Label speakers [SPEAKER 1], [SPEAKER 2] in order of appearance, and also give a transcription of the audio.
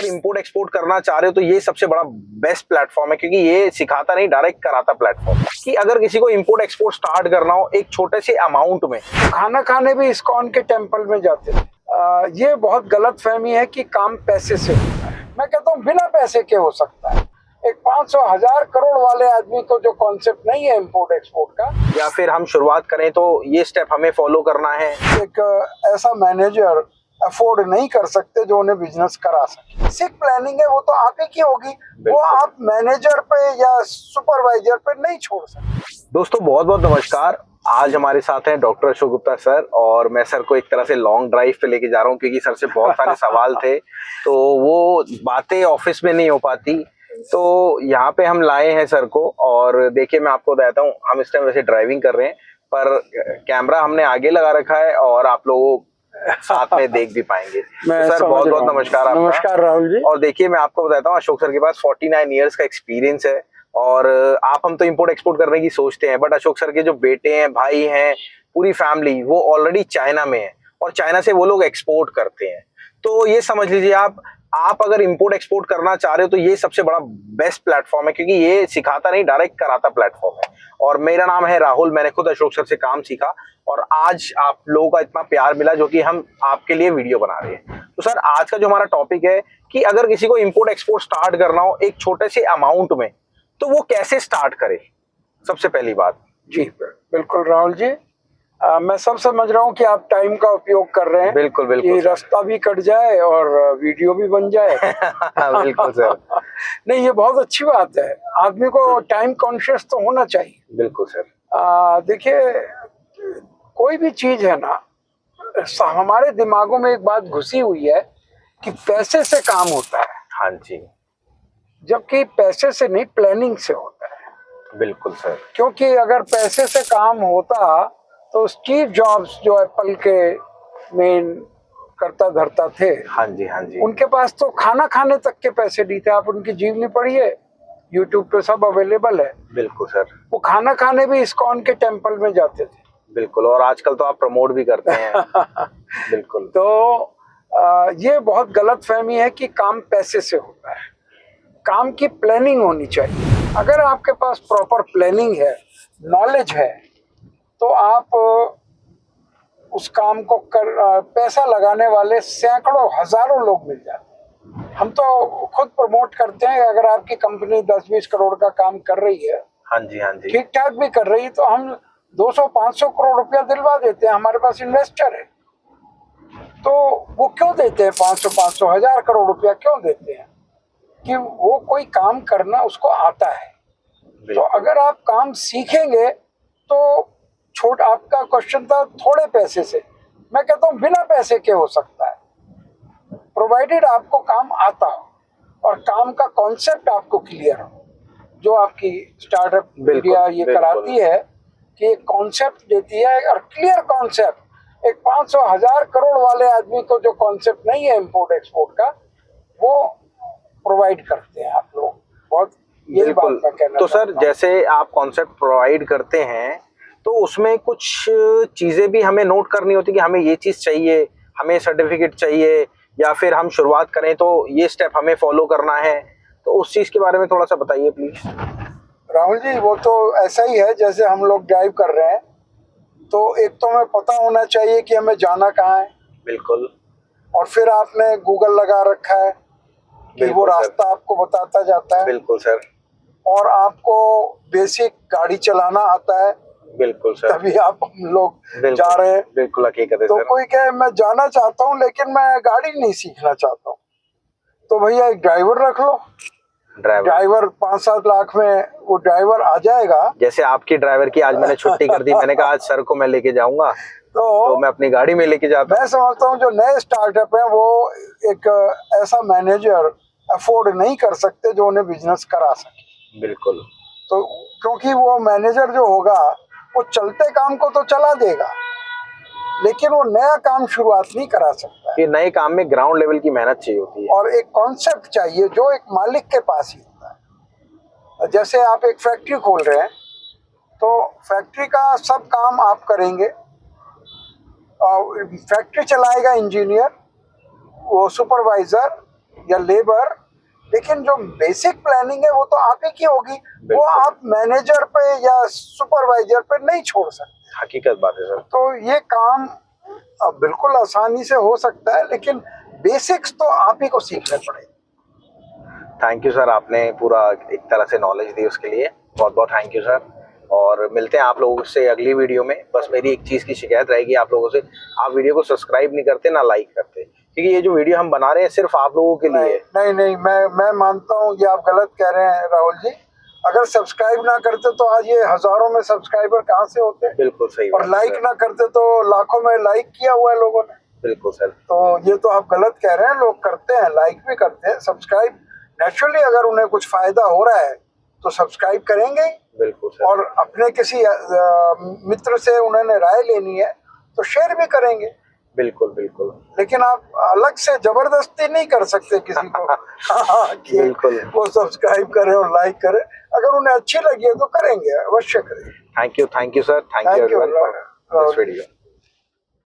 [SPEAKER 1] अगर import export करना चाह रहे हो तो ये सबसे बड़ा बेस्ट प्लेटफॉर्म है, क्योंकि ये सिखाता नहीं, डायरेक्ट कराता प्लेटफॉर्म है। कि अगर किसी को इंपोर्ट एक्सपोर्ट स्टार्ट करना हो एक छोटे से अमाउंट में,
[SPEAKER 2] खाना खाने भी इस्कॉन के टेम्पल में जाते थे। ये बहुत गलत फहमी है कि काम पैसे से होता है। मैं कहता हूँ बिना पैसे के हो सकता है। एक 500,000 करोड़ वाले आदमी को जो कॉन्सेप्ट नहीं है इंपोर्ट एक्सपोर्ट का,
[SPEAKER 1] या फिर हम शुरुआत करें तो ये स्टेप हमें फॉलो करना है।
[SPEAKER 2] एक ऐसा मैनेजर अफोर्ड नहीं कर सकते जो उन्हें बिजनेस करा सके। बेसिक प्लानिंग है वो तो आप ही की होगी, वो आप मैनेजर पे या सुपरवाइजर पे नहीं छोड़ सकते।
[SPEAKER 1] दोस्तों बहुत बहुत नमस्कार। आज हमारे साथ हैं डॉक्टर अशोक गुप्ता सर, और मैं सर को एक तरह से लॉन्ग ड्राइव पे लेके जा रहा हूँ क्योंकि सर से बहुत सारे सवाल थे तो वो बातें ऑफिस में नहीं हो पाती, तो यहाँ पे हम लाए हैं सर को। और देखिए मैं आपको बताता हूँ, हम इस टाइम वैसे ड्राइविंग कर रहे हैं पर कैमरा हमने आगे लगा रखा है और आप लोगों साथ में देख भी पाएंगे। तो सर बहुत बहुत नमस्कार आपका।
[SPEAKER 2] नमस्कार राहुल जी।
[SPEAKER 1] और देखिए मैं आपको बताता हूँ, अशोक सर के पास 49 इयर्स का एक्सपीरियंस है। और हम तो इंपोर्ट एक्सपोर्ट करने की सोचते हैं, बट अशोक सर के जो बेटे हैं, भाई हैं, पूरी फैमिली वो ऑलरेडी चाइना में है और चाइना से वो लोग एक्सपोर्ट करते हैं। तो ये समझ लीजिए आप अगर इंपोर्ट एक्सपोर्ट करना चाह रहे हो तो ये सबसे बड़ा बेस्ट प्लेटफॉर्म है, क्योंकि ये सिखाता नहीं, डायरेक्ट कराता प्लेटफॉर्म है। और मेरा नाम है राहुल, मैंने खुद अशोक सर से काम सीखा और आज आप लोगों का इतना प्यार मिला जो कि हम आपके लिए वीडियो बना रहे हैं। तो सर आज का जो हमारा टॉपिक है कि अगर किसी को इंपोर्ट एक्सपोर्ट स्टार्ट करना हो एक छोटे से अमाउंट में, तो वो कैसे स्टार्ट करे, सबसे पहली बात।
[SPEAKER 2] जी बिल्कुल राहुल जी। मैं सब समझ रहा हूँ कि आप टाइम का उपयोग कर रहे हैं।
[SPEAKER 1] बिल्कुल बिल्कुल
[SPEAKER 2] कि रास्ता भी कट जाए और वीडियो भी बन जाए।
[SPEAKER 1] बिल्कुल सर।
[SPEAKER 2] नहीं, ये बहुत अच्छी बात है। आदमी को टाइम कॉन्शियस तो होना चाहिए।
[SPEAKER 1] बिल्कुल सर।
[SPEAKER 2] देखिए कोई भी चीज है ना, हमारे दिमागों में एक बात घुसी हुई है कि पैसे से काम होता है।
[SPEAKER 1] हाँ जी।
[SPEAKER 2] जबकि पैसे से नहीं, प्लानिंग से होता है।
[SPEAKER 1] बिल्कुल सर।
[SPEAKER 2] क्योंकि अगर पैसे से काम होता तो स्टीव जॉब्स जो एप्पल के मेन करता धरता थे,
[SPEAKER 1] हाँ जी हाँ जी,
[SPEAKER 2] उनके पास तो खाना खाने तक के पैसे नहीं थे। आप उनकी जीवनी पढ़िए, यूट्यूब पे सब अवेलेबल है।
[SPEAKER 1] बिल्कुल सर।
[SPEAKER 2] वो खाना खाने भी इस्कॉन के टेम्पल में जाते थे।
[SPEAKER 1] बिल्कुल, और आजकल तो आप प्रमोट भी करते हैं। बिल्कुल।
[SPEAKER 2] तो ये बहुत गलत फहमी है कि काम पैसे से होता है। काम की प्लानिंग होनी चाहिए। अगर आपके पास प्रॉपर प्लानिंग है, नॉलेज है, तो आप उस काम को पैसा लगाने वाले सैकड़ों हजारों लोग मिल जाते हैं। हम तो खुद प्रमोट करते हैं, अगर आपकी कंपनी 10-20 करोड़ का काम कर रही है,
[SPEAKER 1] हाँ जी हाँ जी,
[SPEAKER 2] ठीक ठाक भी कर रही है, तो हम 200-500 करोड़ रुपया दिलवा देते हैं। हमारे पास इन्वेस्टर है, तो वो क्यों देते हैं 500 हजार करोड़ रुपया क्यों देते हैं? कि वो कोई काम करना उसको आता है। तो अगर आप काम सीखेंगे तो आपका क्वेश्चन था थोड़े पैसे से, मैं कहता हूँ बिना पैसे के हो सकता है, प्रोवाइडेड आपको काम आता हो और काम का कॉन्सेप्ट आपको क्लियर हो। जो आपकी स्टार्टअप इंडिया ये कराती है कि एक कॉन्सेप्ट देती है और क्लियर कॉन्सेप्ट। एक 500,000 करोड़ वाले आदमी को जो कॉन्सेप्ट नहीं है इंपोर्ट एक्सपोर्ट का, वो प्रोवाइड करते हैं आप लोग। बहुत यही बात मैं कहना।
[SPEAKER 1] तो सर जैसे आप कॉन्सेप्ट प्रोवाइड करते हैं तो उसमें कुछ चीजें भी हमें नोट करनी होती कि हमें ये चीज चाहिए, हमें सर्टिफिकेट चाहिए, या फिर हम शुरुआत करें तो ये स्टेप हमें फॉलो करना है, तो उस चीज के बारे में थोड़ा सा बताइए प्लीज।
[SPEAKER 2] राहुल जी, वो तो ऐसा ही है जैसे हम लोग ड्राइव कर रहे हैं, तो एक तो हमें पता होना चाहिए कि हमें जाना कहाँ है।
[SPEAKER 1] बिल्कुल।
[SPEAKER 2] और फिर आपने गूगल लगा रखा है कि वो रास्ता आपको बताता जाता है।
[SPEAKER 1] बिल्कुल सर।
[SPEAKER 2] और आपको बेसिक गाड़ी चलाना आता है।
[SPEAKER 1] बिल्कुल सर।
[SPEAKER 2] तभी आप हम लोग जा रहे हैं।
[SPEAKER 1] बिल्कुल हकीकत है
[SPEAKER 2] तो
[SPEAKER 1] सर।
[SPEAKER 2] कोई कहे मैं जाना चाहता हूँ लेकिन मैं गाड़ी नहीं सीखना चाहता हूँ, तो भैया एक ड्राइवर रख लो। ड्राइवर 5-7 लाख में वो ड्राइवर आ जाएगा।
[SPEAKER 1] जैसे आपकी ड्राइवर की आज मैंने छुट्टी कर दी, मैंने कहा आज सर को मैं लेके जाऊंगा, तो मैं अपनी गाड़ी में लेके जाता हूं।
[SPEAKER 2] मैं समझता हूँ जो नए स्टार्टअप है वो एक ऐसा मैनेजर अफोर्ड नहीं कर सकते जो उन्हें बिजनेस करा सके।
[SPEAKER 1] बिल्कुल।
[SPEAKER 2] तो क्योंकि वो मैनेजर जो होगा वो चलते काम को तो चला देगा, लेकिन वो नया काम शुरुआत नहीं करा सकता है।
[SPEAKER 1] ये नए काम में ग्राउंड लेवल की मेहनत चाहिए होती है
[SPEAKER 2] और एक कॉन्सेप्ट चाहिए जो एक मालिक के पास ही होता है। जैसे आप एक फैक्ट्री खोल रहे हैं, तो फैक्ट्री का सब काम आप करेंगे। फैक्ट्री चलाएगा इंजीनियर, वो सुपरवाइजर, या लेबर, लेकिन जो बेसिक प्लानिंग है वो तो आप ही की होगी, वो
[SPEAKER 1] बिल्कुल।
[SPEAKER 2] आप मैनेजर पे या सुपरवाइजर पे नहीं छोड़ सकते।
[SPEAKER 1] हकीकत बात है सर।
[SPEAKER 2] तो ये काम बिल्कुल आसानी से हो सकता है, लेकिन बेसिक्स तो आप ही को सीखने पड़ेंगे।
[SPEAKER 1] थैंक यू सर, आपने पूरा एक तरह से नॉलेज दी, उसके लिए बहुत बहुत थैंक यू सर। और मिलते हैं आप लोगों से अगली वीडियो में। बस मेरी एक चीज़ की शिकायत रहेगी आप लोगों से, आप वीडियो को सब्सक्राइब नहीं करते ना लाइक करते, क्योंकि ये जो वीडियो हम बना रहे हैं सिर्फ आप लोगों के लिए।
[SPEAKER 2] नहीं नहीं, मैं मानता हूँ ये आप गलत कह रहे हैं राहुल जी। अगर सब्सक्राइब ना करते तो आज ये हजारों में सब्सक्राइबर कहाँ से होते,
[SPEAKER 1] बिल्कुल सही
[SPEAKER 2] और
[SPEAKER 1] बात
[SPEAKER 2] लाइक
[SPEAKER 1] सर।
[SPEAKER 2] ना करते तो लाखों में लाइक किया हुआ है लोगों ने।
[SPEAKER 1] बिल्कुल सर।
[SPEAKER 2] तो ये तो आप गलत कह रहे हैं, लोग करते हैं, लाइक भी करते हैं, सब्सक्राइब नेचुरली, अगर उन्हें कुछ फायदा हो रहा है तो सब्सक्राइब करेंगे ही।
[SPEAKER 1] बिल्कुल सर।
[SPEAKER 2] और अपने किसी मित्र से उन्होंने राय लेनी है तो शेयर भी करेंगे।
[SPEAKER 1] बिल्कुल बिल्कुल।
[SPEAKER 2] लेकिन आप अलग से जबरदस्ती नहीं कर सकते किसी को कि
[SPEAKER 1] बिल्कुल।
[SPEAKER 2] वो सब्सक्राइब करे और लाइक करे। अगर उन्हें अच्छी लगी है तो करेंगे, अवश्य करेंगे।
[SPEAKER 1] Thank you sir, thank you
[SPEAKER 2] thank you
[SPEAKER 1] everyone for this video.